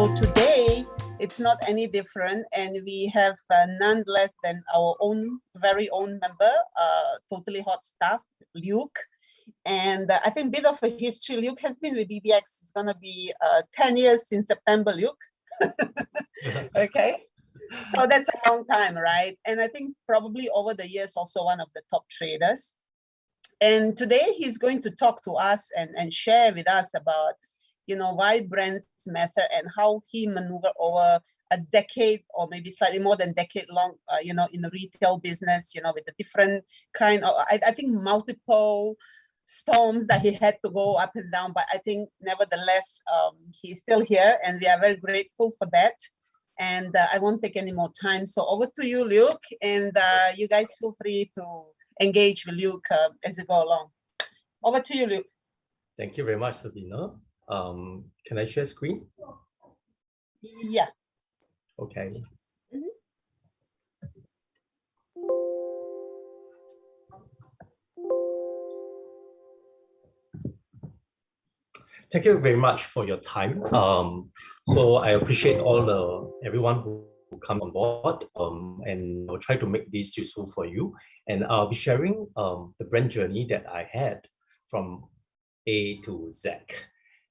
So today, it's not any different, and we have none less than our own, very own member, Totally Hot staff, Luke. And I think a bit of a history. Luke has been with BBX. It's going to be 10 years in September, Luke. Okay. So that's a long time, right? And I think probably over the years, also one of the top traders. And today he's going to talk to us and share with us about, why brands matter and how he maneuvered over a decade or maybe slightly more than decade long, in the retail business, with the different kind of, I think multiple storms that he had to go up and down. But I think nevertheless, he's still here and we are very grateful for that. And I won't take any more time. So over to you, Luke, and you guys feel free to engage with Luke as we go along. Over to you, Luke. Thank you very much, Sabina. Can I share screen? Yeah. Okay. Thank you very much for your time. So I appreciate everyone who come on board, and I'll try to make this useful for you. And I'll be sharing the brand journey that I had from A to Z.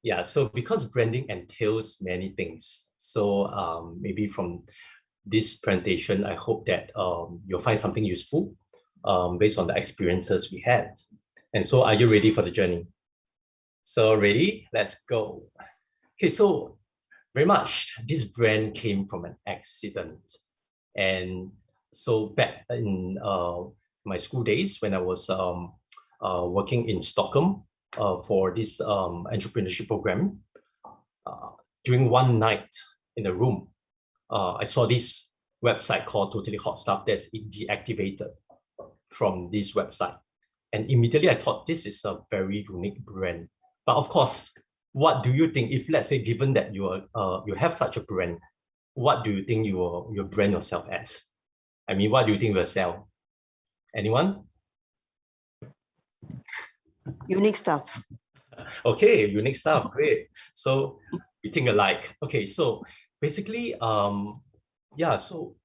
Yeah, so because branding entails many things, so maybe from this presentation, I hope that you'll find something useful based on the experiences we had. And so are you ready for the journey? So ready? Let's go. Okay, so very much this brand came from an accident. And so back in my school days when I was working in Stockholm for this entrepreneurship program, during one night in the room, I saw this website called Totally Hot Stuff that's deactivated from this website. And immediately I thought this is a very unique brand. But of course, what do you think if, let's say, given that you have such a brand, what do you think you brand yourself as? I mean, what do you think you will sell? Anyone? Unique stuff. Okay, unique stuff, great. So we think alike. Okay, so basically, yeah, so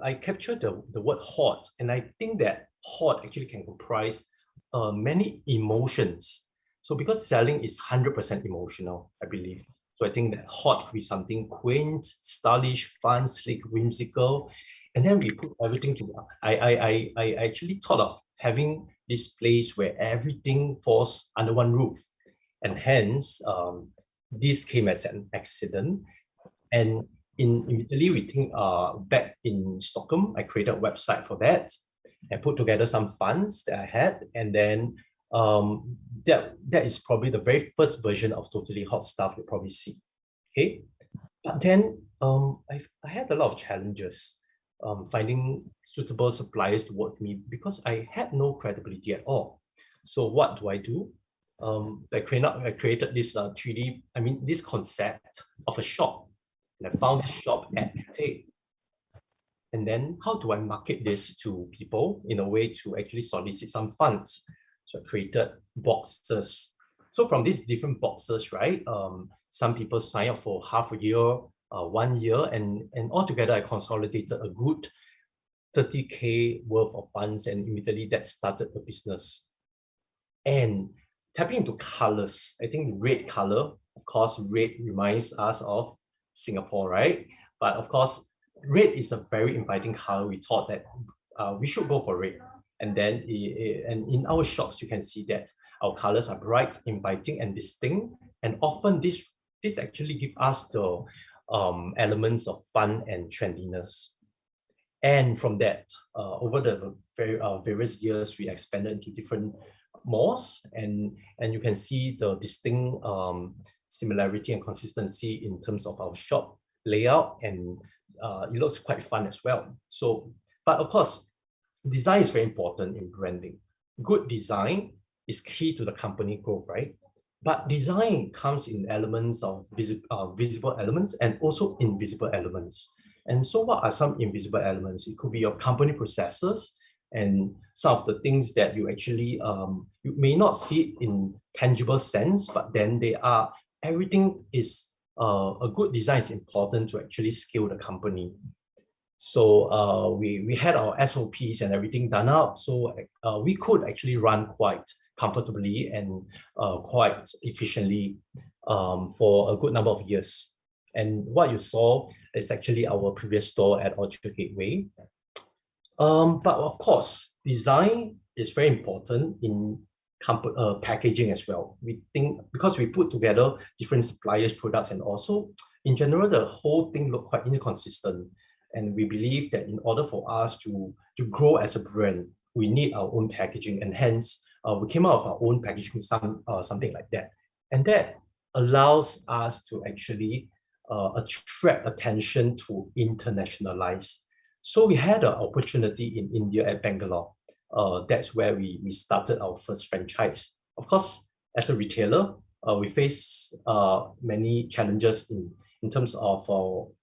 I captured the word hot, and I think that hot actually can comprise many emotions. So because selling is 100% emotional, I believe. So I think that hot could be something quaint, stylish, fun, sleek, whimsical. And then we put everything together. I actually thought of having this place where everything falls under one roof. And hence, this came as an accident. And in Italy, we think back in Stockholm, I created a website for that. I put together some funds that I had, and then that is probably the very first version of Totally Hot Stuff you'll probably see. Okay, but then I had a lot of challenges finding suitable suppliers to work with me because I had no credibility at all. So what do? I created this 3D, this concept of a shop, and I found a shop at Cathay. And then how do I market this to people in a way to actually solicit some funds? So I created boxes. So from these different boxes, right, some people sign up for half a year, 1 year, and altogether I consolidated a good 30K worth of funds, and immediately that started the business. And tapping into colors, I think red color, of course, red reminds us of Singapore, right? But of course, red is a very inviting color. We thought that we should go for red. And then and in our shops, you can see that our colors are bright, inviting, and distinct. And often this actually gives us the elements of fun and trendiness. And from that, over the various years, we expanded into different malls, and you can see the distinct similarity and consistency in terms of our shop layout, and it looks quite fun as well. So, but of course, design is very important in branding. Good design is key to the company growth, right? But design comes in elements of visible elements and also invisible elements. And so what are some invisible elements? It could be your company processes and some of the things that you actually, you may not see it in tangible sense, but then everything is a good design is important to actually scale the company. So we had our SOPs and everything done up, so we could actually run quite comfortably and quite efficiently for a good number of years. And what you saw is actually our previous store at Orchard Gateway. But of course, design is very important in packaging as well. We think because we put together different suppliers, products, and also in general, the whole thing looked quite inconsistent. And we believe that in order for us to grow as a brand, we need our own packaging, and hence we came out of our own packaging, something like that. And that allows us to actually attract attention to internationalize. So we had an opportunity in India at Bangalore. That's where we started our first franchise. Of course, as a retailer, we face many challenges in terms of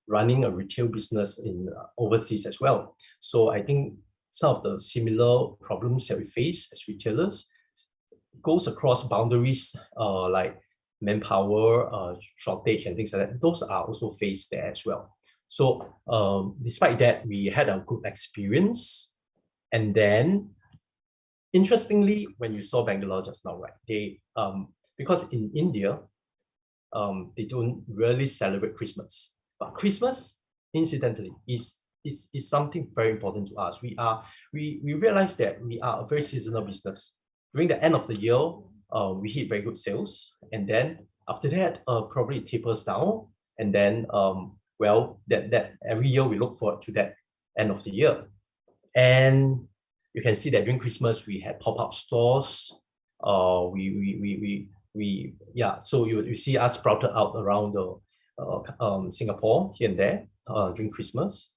running a retail business in overseas as well. So I think some of the similar problems that we face as retailers goes across boundaries like manpower, shortage, and things like that. Those are also faced there as well. So despite that, we had a good experience. And then, interestingly, when you saw Bangalore just now, right? They because in India, they don't really celebrate Christmas. But Christmas, incidentally, is something very important to us. We realize that we are a very seasonal business. During the end of the year, we hit very good sales, and then after that, probably it tapers down, and then well, that every year we look forward to that end of the year. And you can see that during Christmas we had pop-up stores. So you see us sprouted out around the Singapore here and there during Christmas.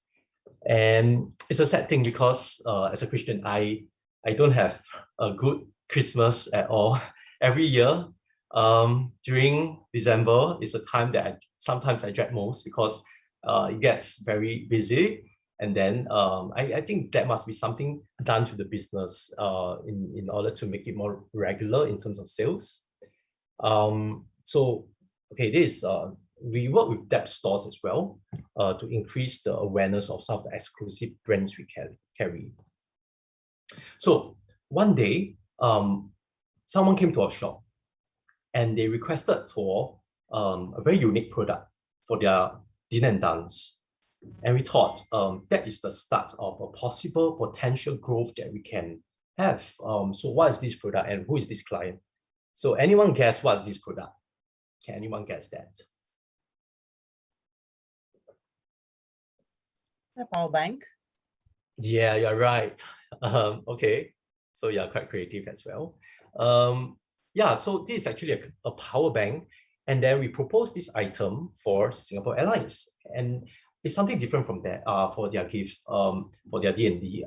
And it's a sad thing because as a Christian, I don't have a good Christmas at all. Every year during December is a time that sometimes I dread most because it gets very busy. And then I think that must be something done to the business in order to make it more regular in terms of sales. So, okay, we work with depth stores as well to increase the awareness of some of the exclusive brands we carry. So one day, someone came to our shop and they requested for a very unique product for their dinner and dance. And we thought that is the start of a possible potential growth that we can have. So what is this product and who is this client? So anyone guess what's this product? Can anyone guess that? A power bank. Yeah, you're right. Okay, so you're quite creative as well. Yeah, so this is actually a power bank, and then we proposed this item for Singapore Airlines, and it's something different from that for their gift, for their D&D.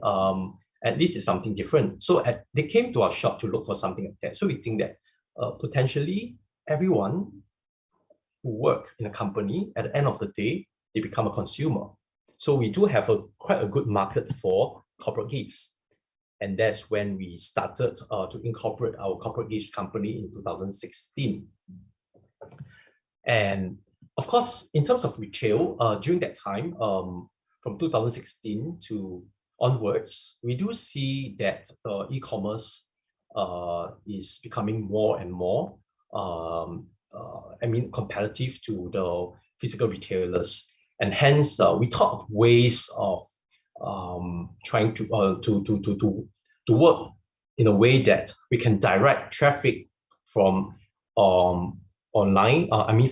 At least it's something different. So they came to our shop to look for something like that. So we think that potentially everyone who work in a company, at the end of the day, they become a consumer. So we do have quite a good market for corporate gifts. And that's when we started to incorporate our corporate gifts company in 2016. And of course, in terms of retail, during that time, from 2016 to onwards, we do see that the e-commerce is becoming more and more, competitive to the physical retailers. And hence, we thought of ways of trying to work in a way that we can direct traffic from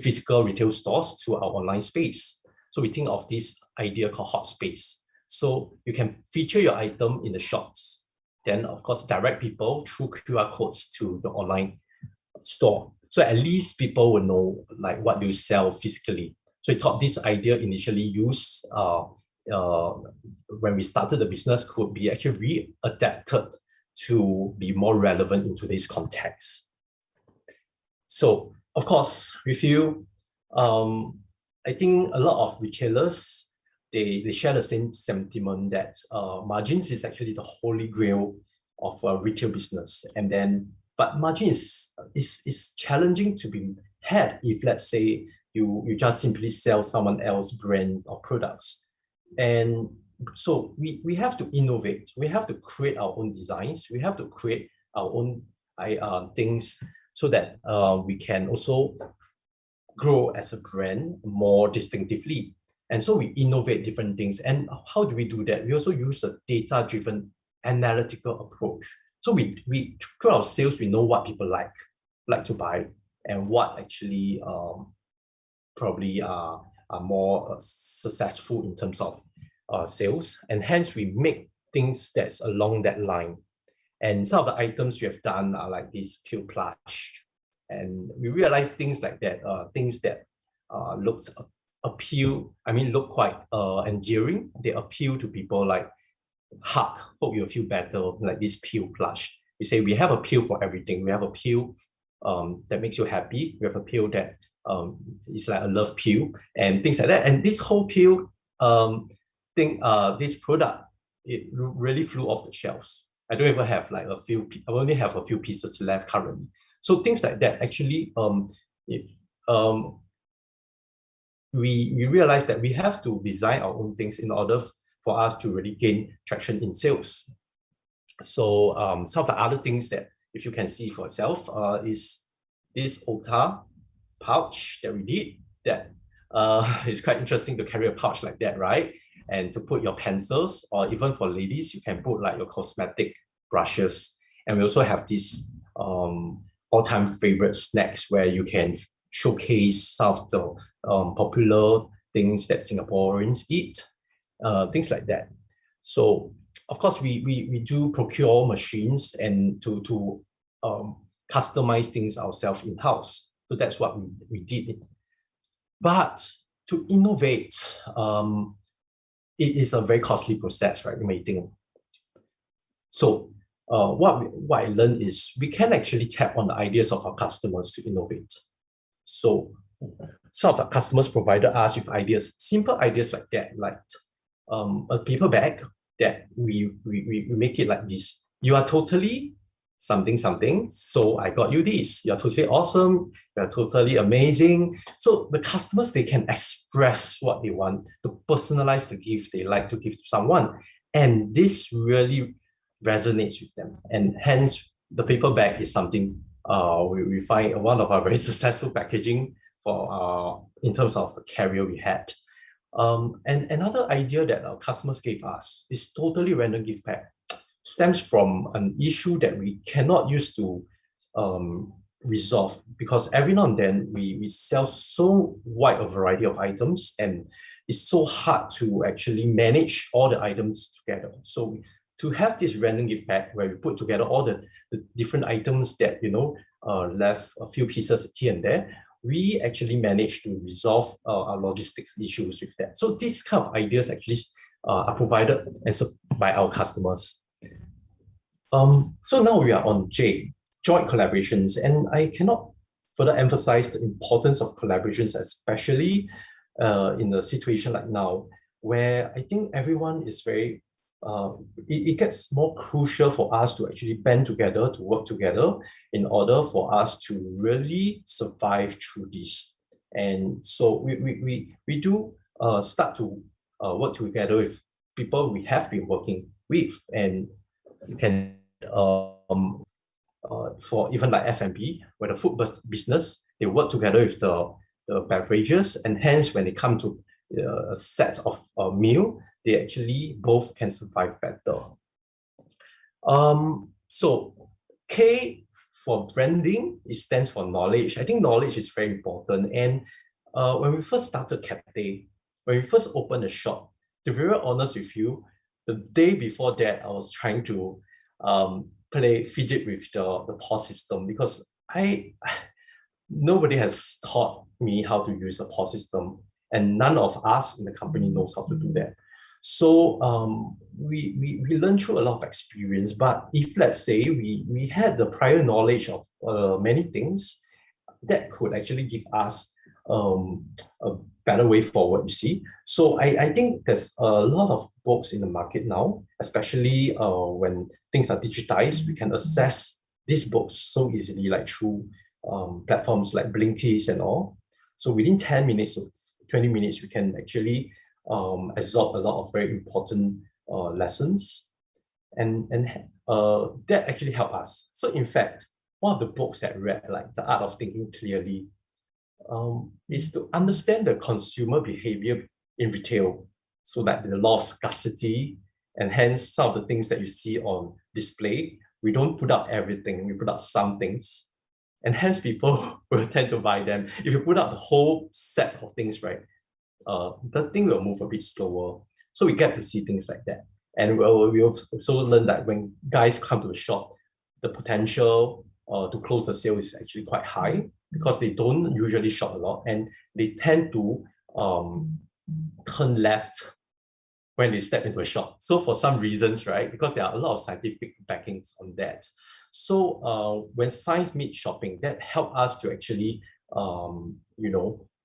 physical retail stores to our online space. So we think of this idea called hot space. So you can feature your item in the shops, then of course direct people through QR codes to the online store. So at least people will know like what you sell physically. So we thought this idea initially used when we started the business could be actually readapted to be more relevant in today's context. So of course, with you, I think a lot of retailers, they share the same sentiment that margins is actually the holy grail of a retail business. And then, but margin is challenging to be had if, let's say, you just simply sell someone else's brand or products. And so we have to innovate. We have to create our own designs. We have to create our own things so that we can also grow as a brand more distinctively. And so we innovate different things. And how do we do that? We also use a data-driven analytical approach. So we through our sales, we know what people like to buy and what actually probably are more successful in terms of sales. And hence we make things that's along that line. And some of the items you have done are like this peel plush. And we realize things like that, things that look quite endearing. They appeal to people like hug, hope you'll feel better, like this peel plush. We say we have a peel for everything. We have a peel that makes you happy. We have a peel that is like a love peel and things like that. And this whole peel this product, it really flew off the shelves. I don't even have like I only have a few pieces left currently. So things like that actually, we realize that we have to design our own things in order for us to really gain traction in sales. So some of the other things that, if you can see for yourself, is this OTA pouch that we did. That is quite interesting to carry a pouch like that, right? And to put your pencils, or even for ladies, you can put like your cosmetic brushes. And we also have this all-time favorite snacks where you can showcase some of the popular things that Singaporeans eat, things like that. So of course we do procure machines and to customize things ourselves in-house. So that's what we did. But to innovate, it is a very costly process, right? You may think. So what I learned is we can actually tap on the ideas of our customers to innovate. So some of our customers provided us with ideas, simple ideas like that, like a paper bag that we make it like this. You are totally something, so I got you this. You're totally awesome. You're totally amazing. So the customers, they can express what they want to personalize the gift they like to give to someone. And this really resonates with them. And hence, the paper bag is something we find one of our very successful packaging for in terms of the carrier we had. And another idea that our customers gave us is totally random gift pack. Stems from an issue that we cannot use to resolve, because every now and then we sell so wide a variety of items, and it's so hard to actually manage all the items together. So to have this random gift pack where we put together all the different items that left a few pieces here and there, we actually managed to resolve our logistics issues with that. So these kind of ideas actually are provided and by our customers. So now we are on J, joint collaborations, and I cannot further emphasize the importance of collaborations, especially in a situation like now, where I think everyone is very, it gets more crucial for us to actually band together, to work together in order for us to really survive through this. And so we do start to work together with people we have been working with, and you can for even like F&B, where the food business, they work together with the beverages, and hence when they come to a set of a meal, they actually both can survive better. So K for branding, it stands for knowledge. I think knowledge is very important. And when we first started Capte, when we first opened the shop, to be very honest with you, the day before that, I was trying to fidget with the POS system, because nobody has taught me how to use a POS system, and none of us in the company knows how to do that. So we learned through a lot of experience. But if, let's say, we had the prior knowledge of many things, that could actually give us a better way forward, you see. So I think there's a lot of books in the market now, especially when things are digitized. We can access these books so easily, like through platforms like Blinkist and all. So within 10 minutes or 20 minutes, we can actually absorb a lot of very important lessons. And that actually helped us. So in fact, one of the books that I read, like The Art of Thinking Clearly, is to understand the consumer behavior in retail. So that the law of scarcity, and hence some of the things that you see on display, we don't put up everything, we put up some things. And hence people will tend to buy them. If you put up the whole set of things, right, the thing will move a bit slower. So we get to see things like that. And we also learn that when guys come to the shop, the potential to close the sale is actually quite high because they don't usually shop a lot and they tend to turn left when they step into a shop. So for some reasons, right, because there are a lot of scientific backings on that. So when science meets shopping, that helped us to actually,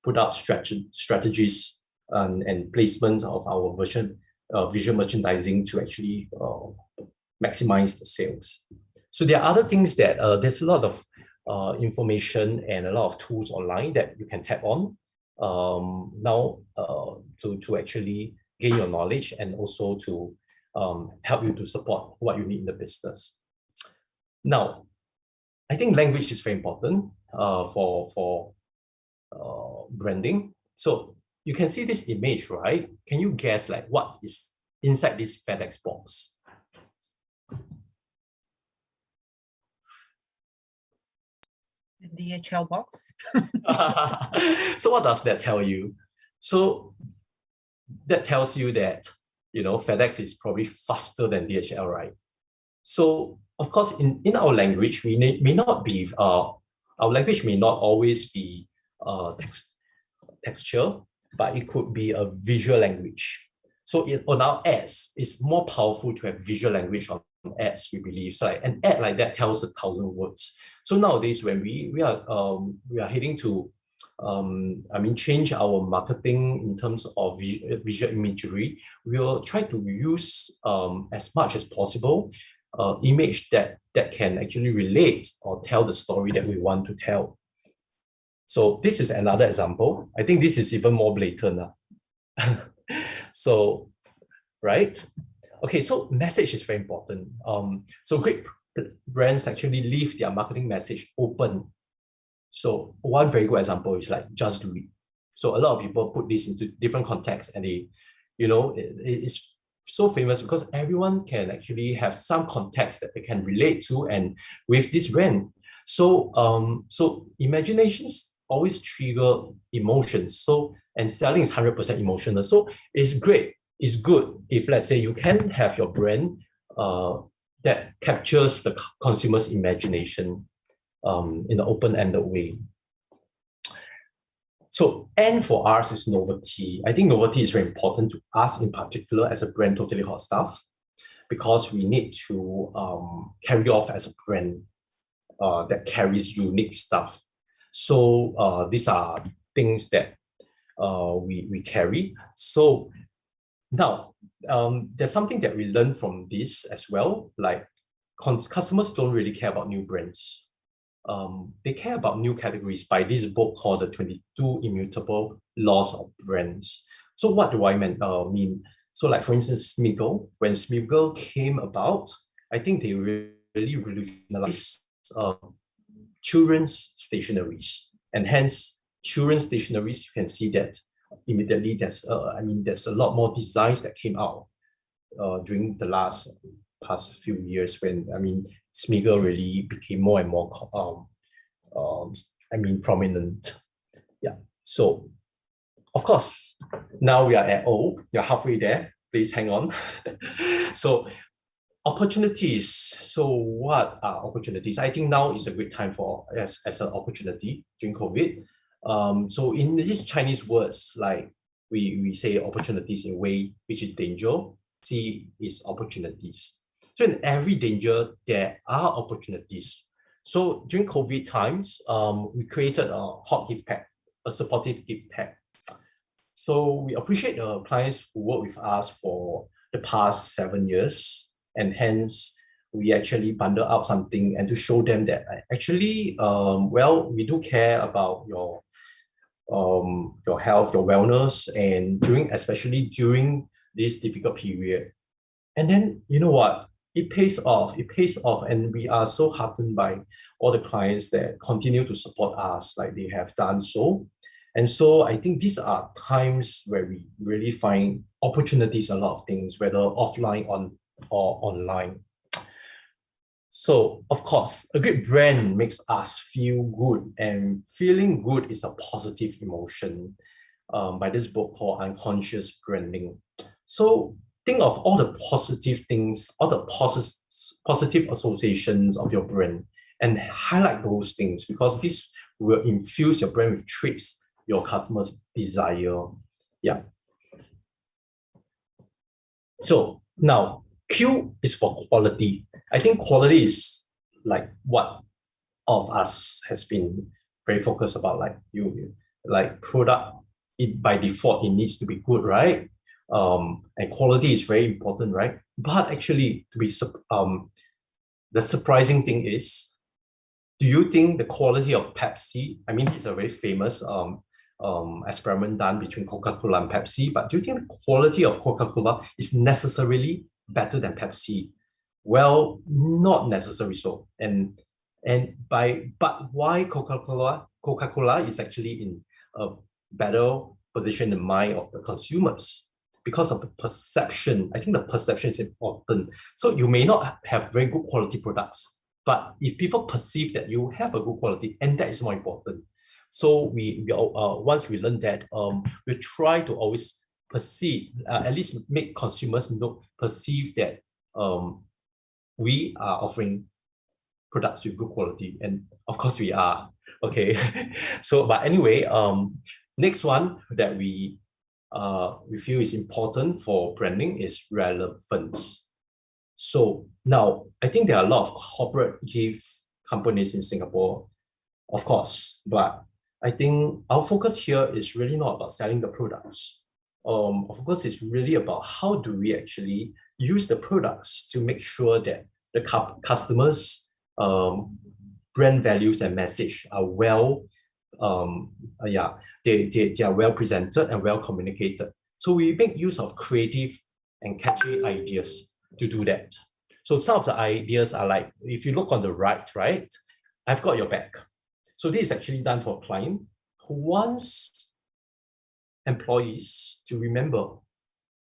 put out strategies and placements of our visual merchandising to actually maximize the sales. So there are other things that there's a lot of information and a lot of tools online that you can tap on now to actually gain your knowledge and also to help you to support what you need in the business. Now, I think language is very important for branding. So you can see this image, right? Can you guess like what is inside this FedEx box? DHL box. So what does that tell you? So that tells you that, FedEx is probably faster than DHL, right? So of course, in our language, we may not be, our language may not always be texture, but it could be a visual language. So on our ads, it's more powerful to have visual language on ads, we believe. So like, an ad like that tells 1,000 words. So nowadays, when we are heading to change our marketing in terms of visual imagery, we'll try to use as much as possible image that can actually relate or tell the story that we want to tell. So this is another example. I think this is even more blatant. So, right? Okay, so message is very important. So great brands actually leave their marketing message open. So one very good example is like just do it. So a lot of people put this into different contexts and it's so famous because everyone can actually have some context that they can relate to and with this brand. So imaginations always trigger emotions. So and selling is 100% emotional. So it's great. It's good if let's say you can have your brand that captures the consumer's imagination in an open-ended way. So N for us is novelty. I think novelty is very important to us in particular as a brand Totally Hot Stuff because we need to carry off as a brand that carries unique stuff. So these are things that we carry. So now there's something that we learn from this as well. Like customers don't really care about new brands. They care about new categories by this book called The 22 Immutable Laws of Brands. So what do I mean? So like for instance, Smiggle, when Smiggle came about, I think they really revolutionized children's stationeries. And hence, children's stationeries, you can see that immediately there's a lot more designs that came out during the past few years when, Smiggle really became more and more, prominent. Yeah. So, of course, now we are at O. You're halfway there. Please hang on. So, opportunities. So, what are opportunities? I think now is a great time for as an opportunity during COVID. So, in these Chinese words, like we say opportunities in Wei, which is danger. C is opportunities. So in every danger, there are opportunities. So during COVID times, we created a hot gift pack, a supportive gift pack. So we appreciate the clients who work with us for the past 7 years, and hence we actually bundle up something and to show them that actually, we do care about your your health, your wellness, and especially during this difficult period. And then you know what? It pays off. It pays off, and we are so heartened by all the clients that continue to support us like they have done so. And so I think these are times where we really find opportunities, a lot of things, whether offline or online. So, of course, a great brand makes us feel good, and feeling good is a positive emotion by this book called Unconscious Branding. So, think of all the positive things, all the positive associations of your brand, and highlight those things because this will infuse your brand with traits your customers desire. Yeah. So, now, Q is for quality. I think quality is like what all of us has been very focused about. Like like product, it by default it needs to be good, right? And quality is very important, right? But actually, the surprising thing is, do you think the quality of Pepsi? I mean, it's a very famous experiment done between Coca-Cola and Pepsi. But do you think the quality of Coca-Cola is necessarily better than Pepsi? Well, not necessarily so. But why Coca-Cola? Coca-Cola is actually in a better position in the mind of the consumers because of the perception. I think the perception is important. So you may not have very good quality products, but if people perceive that you have a good quality, and that is more important. So we once we learn that, we try to always perceive, at least make consumers perceive that we are offering products with good quality, and of course we are. Okay, so but anyway, next one that we feel is important for branding is relevance. So now I think there are a lot of corporate gift companies in Singapore, of course, but I think our focus here is really not about selling the products. Our focus is really about how do we actually use the products to make sure that the customers' brand values and message are well, they are well presented and well communicated. So we make use of creative and catchy ideas to do that. So some of the ideas are like, if you look on the right, I've got your back. So this is actually done for a client who wants employees to remember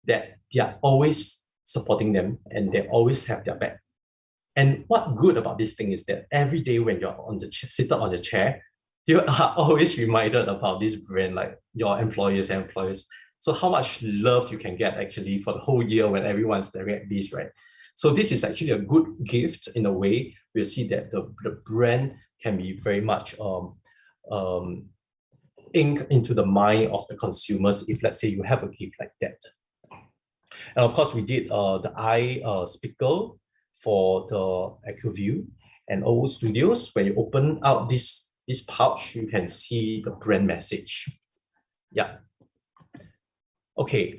that they are always supporting them and they always have their back. And what good about this thing is that every day when you're seated on the chair, you are always reminded about this brand, like your employers and employers. So how much love you can get actually for the whole year when everyone's staring at this, right? So this is actually a good gift in a way. We'll see that the brand can be very much ink into the mind of the consumers if let's say you have a gift like that. And of course, we did the eye speaker for the AccuView and O Studios. When you open out this pouch, you can see the brand message. Yeah. Okay,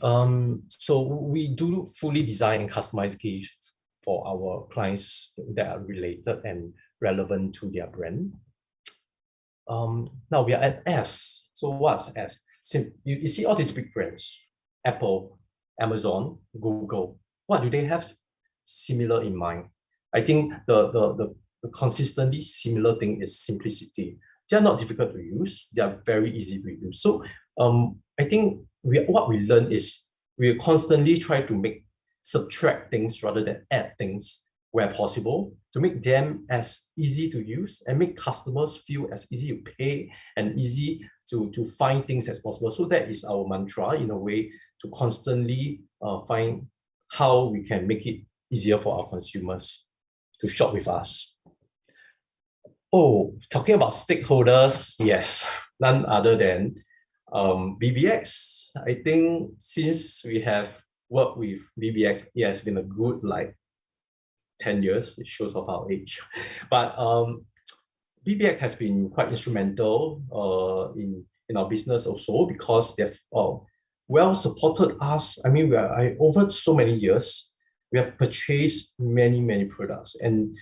so we do fully design and customize gifts for our clients that are related and relevant to their brand. Now we are at S. So what's S? You see all these big brands, Apple, Amazon, Google. What do they have similar in mind? I think the consistently similar thing is simplicity. They're not difficult to use. They are very easy to use. So I think what we learn is we constantly try to subtract things rather than add things where possible to make them as easy to use and make customers feel as easy to pay and easy to find things as possible. So that is our mantra in a way to constantly find how we can make it easier for our consumers to shop with us. Oh, talking about stakeholders, yes, none other than BBX. I think since we have worked with BBX, it has been a good 10 years. It shows off our age. But BBX has been quite instrumental in our business also because they've well supported us. I mean, over so many years, we have purchased many products, and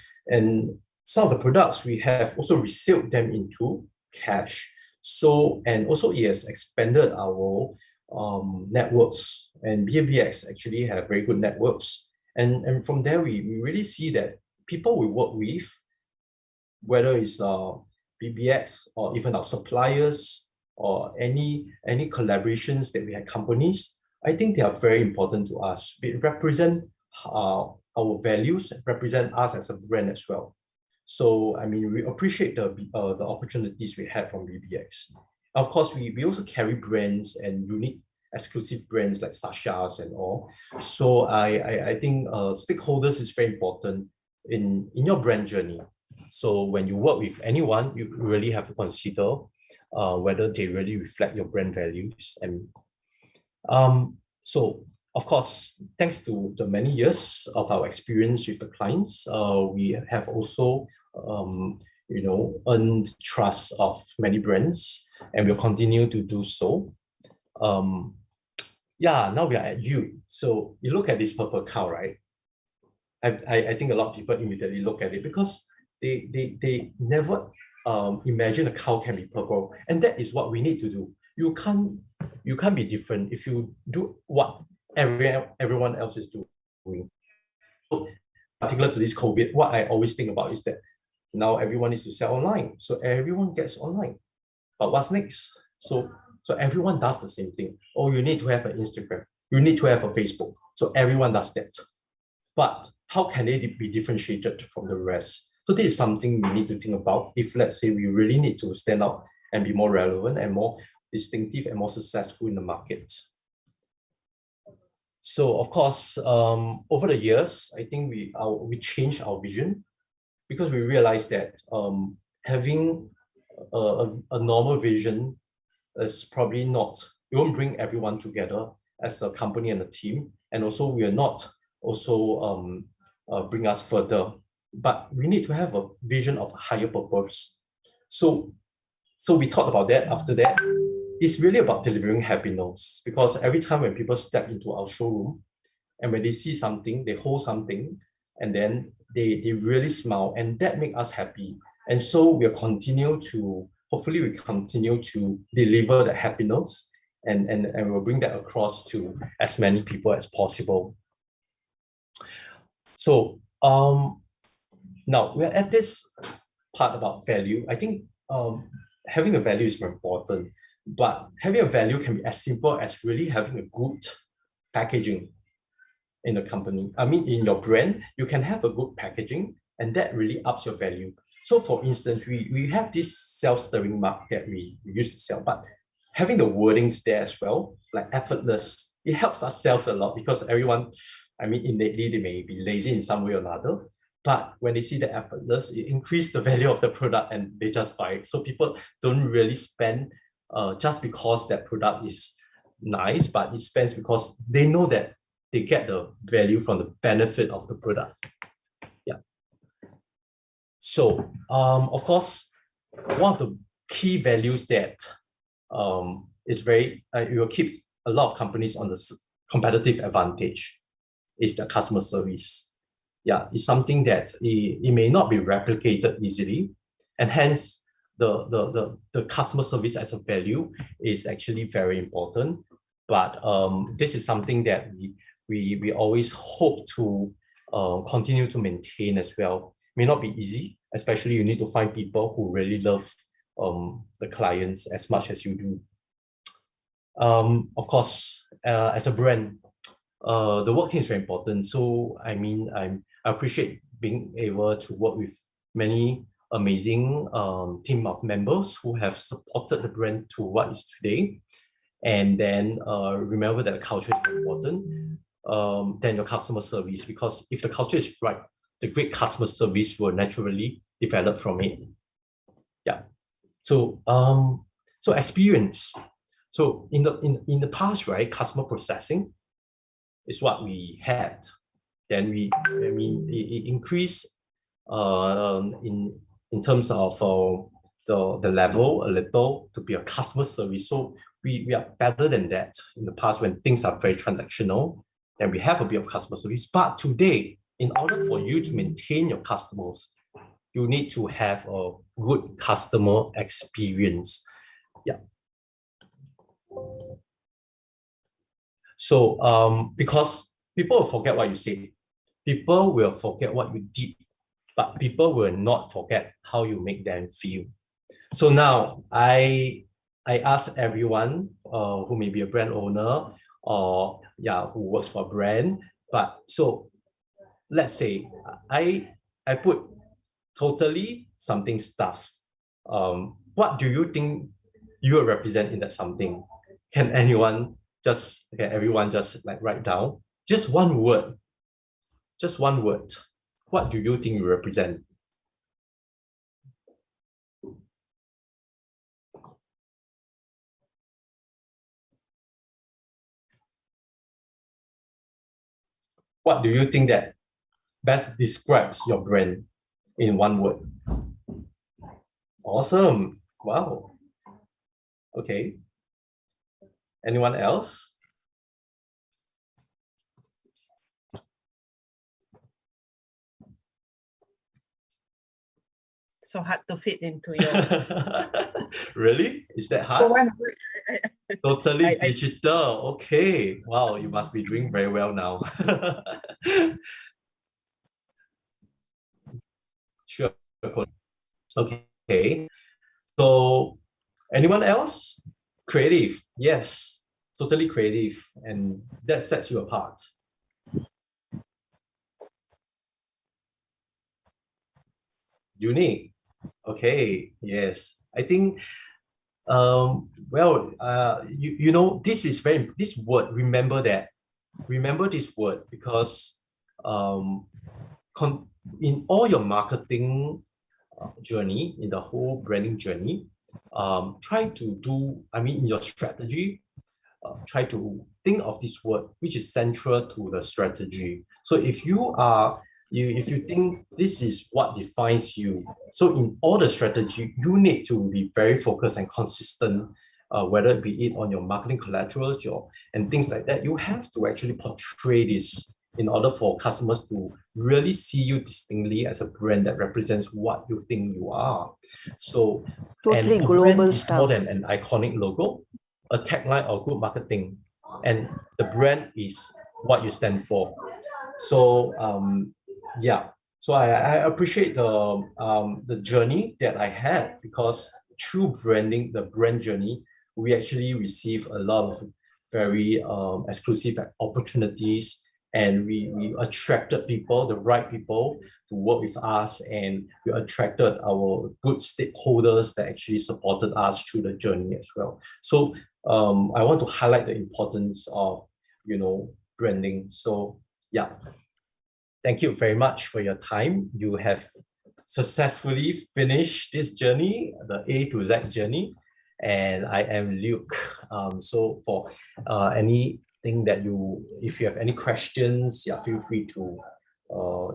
some of the products we have also resold them into cash. So, and also it has expanded our networks, and BNBX actually have very good networks. And from there, we really see that people we work with, whether it's BBX or even our suppliers or any collaborations that we have companies, I think they are very important to us. They represent our values, represent us as a brand as well. So I mean, we appreciate the opportunities we have from BBX. Of course, we also carry brands and unique exclusive brands like Sasha's and all. So I think stakeholders is very important in your brand journey. So when you work with anyone, you really have to consider whether they really reflect your brand values. And so of course, thanks to the many years of our experience with the clients, we have also earned trust of many brands, and we'll continue to do so. Yeah, now we are at you. So you look at this purple cow, right? I think a lot of people immediately look at it because they never imagine a cow can be purple, and that is what we need to do. You can't be different if you do what everyone else is doing. So, particular to this COVID, what I always think about is that now everyone needs to sell online, so everyone gets online. But what's next? So everyone does the same thing. Oh, you need to have an Instagram. You need to have a Facebook. So everyone does that. But how can they be differentiated from the rest? So this is something we need to think about if, let's say, we really need to stand out and be more relevant and more distinctive and more successful in the market. So of course, over the years, I think we changed our vision because we realized that having a normal vision is probably not, it won't bring everyone together as a company and a team. And also we are not also bring us further, but we need to have a vision of higher purpose. So we thought about that. After that, it's really about delivering happiness, because every time when people step into our showroom and when they see something, they hold something, and then they really smile, and that makes us happy. And so we'll continue to, hopefully we continue to deliver the happiness, and we'll bring that across to as many people as possible. So now we're at this part about value. I think having a value is very important, but having a value can be as simple as really having a good packaging in the company. I mean, in your brand, you can have a good packaging, and that really ups your value. So for instance, we have this self-stirring mug that we used to sell, but having the wordings there as well, like effortless, it helps us sell a lot, because everyone, I mean, innately, they may be lazy in some way or another, but when they see the effortless, it increases the value of the product and they just buy it. So people don't really spend just because that product is nice, but it spends because they know that they get the value from the benefit of the product. Yeah. So, of course, one of the key values that is very, it will keep a lot of companies on the competitive advantage is the customer service. Yeah, it's something that it may not be replicated easily, and hence the customer service as a value is actually very important. But this is something that we always hope to continue to maintain as well. May not be easy, especially you need to find people who really love the clients as much as you do. Of course, as a brand, the work team is very important. So I mean, I appreciate being able to work with many amazing team of members who have supported the brand to what is today. And then remember that the culture is important. Then your customer service, because if the culture is right, the great customer service will naturally develop from it. Yeah. So so experience. So in the past, right, customer processing is what we had. Then it increased in terms of the level a little to be a customer service. So we are better than that in the past when things are very transactional, and we have a bit of customer service. But today, in order for you to maintain your customers, you need to have a good customer experience. Yeah. So because people will forget what you say, people will forget what you did, but people will not forget how you make them feel. So now I ask everyone who may be a brand owner or who works for a brand. But so let's say I put totally something stuff. What do you think you will represent in that something? Can everyone just like write down just one word? Just one word. What do you think you represent? What do you think that best describes your brand in one word? Awesome. Wow. Okay. Anyone else? So hard to fit into your. Really? Is that So hard? one, Totally digital. Okay. Wow, you must be doing very well now. Sure. Okay. So anyone else? Creative. Yes. Totally creative. And that sets you apart. Unique. Okay. Yes. I think you know, this word, remember this word because in all your marketing journey, in the whole branding journey, try to do, in your strategy, try to think of this word which is central to the strategy. So if you think this is what defines you, so in all the strategy, you need to be very focused and consistent, whether it be it on your marketing collaterals, and things like that. You have to actually portray this in order for customers to really see you distinctly as a brand that represents what you think you are. So, Totally and a global brand is more stuff. than an iconic logo, a tagline, or good marketing, and the brand is what you stand for. So so I appreciate the journey that I had, because through branding, the brand journey, we actually receive a lot of very exclusive opportunities, and we attracted people, the right people, to work with us, and we attracted our good stakeholders that actually supported us through the journey as well. So I want to highlight the importance of branding. So yeah, thank you very much for your time. You have successfully finished this journey, the A to Z journey, and I am Luke. So for anything that if you have any questions, feel free to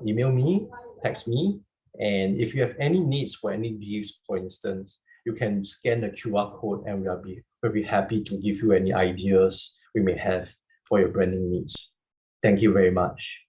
email me, text me, and if you have any needs for any gifts, for instance, you can scan the QR code, and we'll be happy to give you any ideas we may have for your branding needs. Thank you very much.